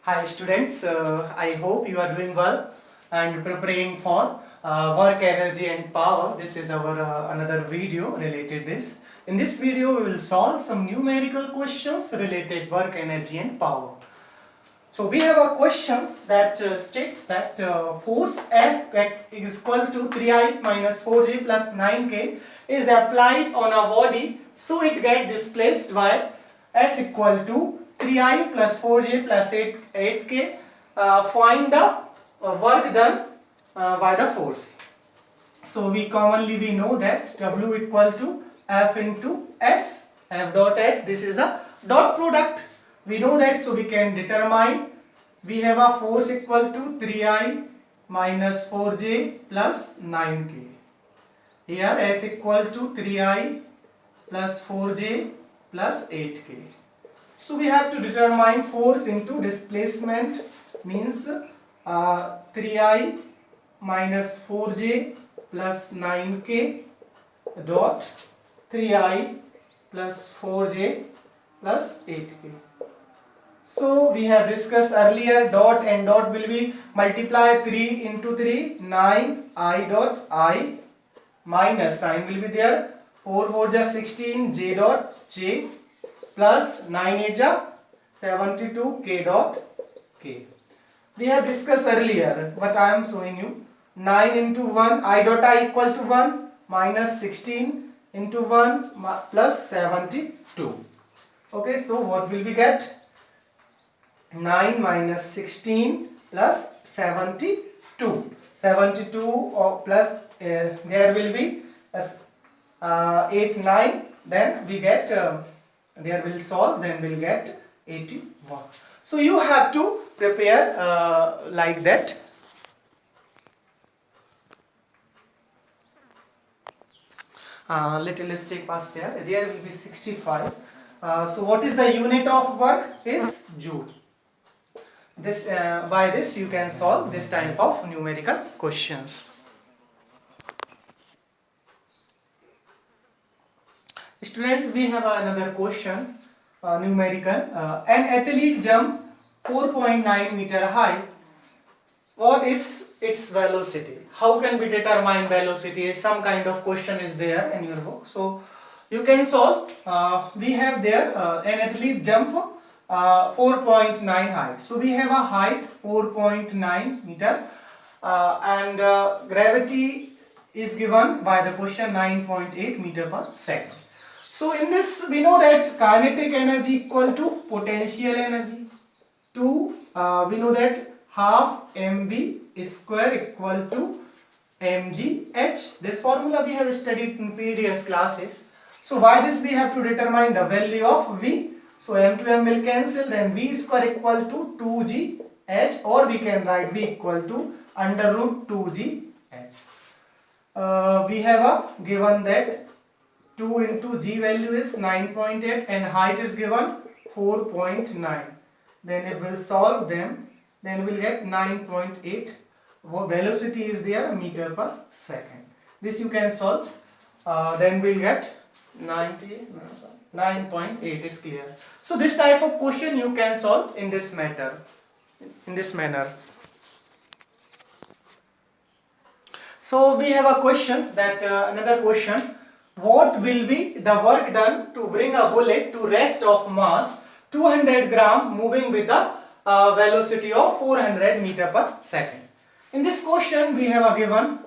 Hi students, I hope you are doing well and preparing for work, energy and power. This is our another video related this. In this video we will solve some numerical questions related work, energy and power. So we have a questions that states that force F is equal to 3I minus 4J plus 9K is applied on a body, so it get displaced by S equal to 3I plus 4J plus 8K. Find the work done by the force. So we know that W equal to F into S, F dot S. This is a dot product. We know that, so we can determine. We have a force equal to 3I minus 4J plus 9K. Here S equal to 3I plus 4J plus 8K. So we have to determine force into displacement, means 3I minus 4J plus 9K dot 3I plus 4J plus 8K. So we have discussed earlier, dot and dot will be multiply 3 into 3, 9 I dot I, minus sign will be there, 4 4 ja 16 J dot J plus 9 8 ja 72 K dot K. We have discussed earlier what I am showing you. 9 into 1, I dot I equal to 1 minus 16 into 1 plus 72. Okay, so what will we get? 9 minus 16 plus 72. 72 or plus there will be 8 9, then we get there will solve, then we'll get 81. So you have to prepare like that. Let's take past there. There will be 65. So what is the unit of work? Is joule. This by this you can solve this type of numerical questions. Students, we have another question, numerical. An athlete jump 4.9 meter high. What is its velocity? How can we determine velocity? Some kind of question is there in your book, so you can solve. We have there an athlete jump 4.9 height. So we have a height 4.9 meter and gravity is given by the question 9.8 meter per second. So in this we know that kinetic energy equal to potential energy. We know that half mv square equal to mgh. This formula we have studied in previous classes. So by this we have to determine the value of v. So m to m will cancel, then v square equal to 2gh, or we can write v equal to under root 2gh. We have a given that 2 into g value is 9.8 and height is given 4.9. Then if we'll solve them, then we'll get 9.8. Velocity is there, meter per second. This you can solve. Then we'll get 9.8 is clear. So this type of question you can solve in this manner. So we have a question that another question. What will be the work done to bring a bullet to rest of mass 200 gram moving with the velocity of 400 meter per second? In this question we have a given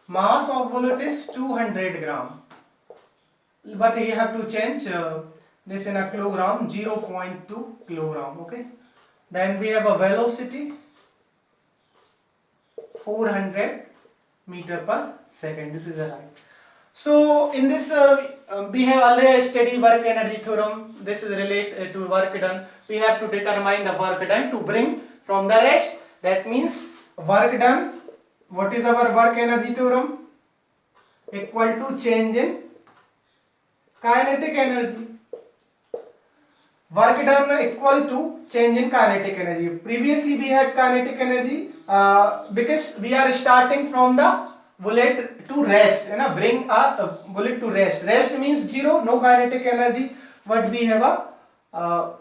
mass of bullet is 200 gram. But you have to change this in a kilogram, 0.2 kilogram. Okay, then we have a velocity 400 meter per second. This is a right. So in this we have already studied work energy theorem. This is related to work done. We have to determine the work done to bring from the rest. That means work done. What is our work energy theorem? Equal to change in kinetic energy. Work done equal to change in kinetic energy. Previously we had kinetic energy because we are starting from the bullet to rest. Bring a bullet to rest. Rest means zero, no kinetic energy. But we have a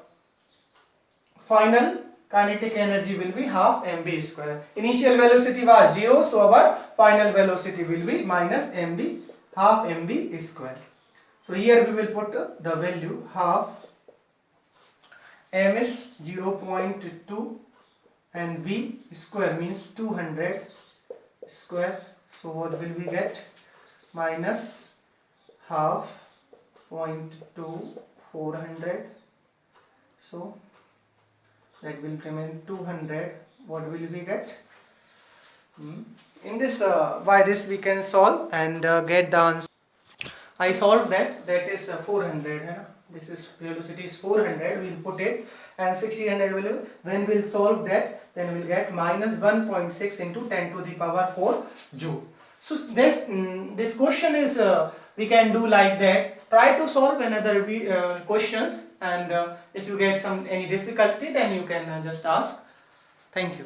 final kinetic energy will be half mv square. Initial velocity was 0, so our final velocity will be minus mv, half mv square. So here we will put the value half m is 0.2 and v square means 200 square. So what will we get? Minus half 0.2 400. So that will remain 200. What will we get? In this by this we can solve and get the answer. I solved that. That is 400. है ना? This is velocity is 400. We'll put it and 1600 will, when we'll solve that, then we'll get minus 1.6 into 10 to the power 4 joule. So this question is we can do like that. Try to solve another questions, and if you get any difficulty, then you can just ask. Thank you.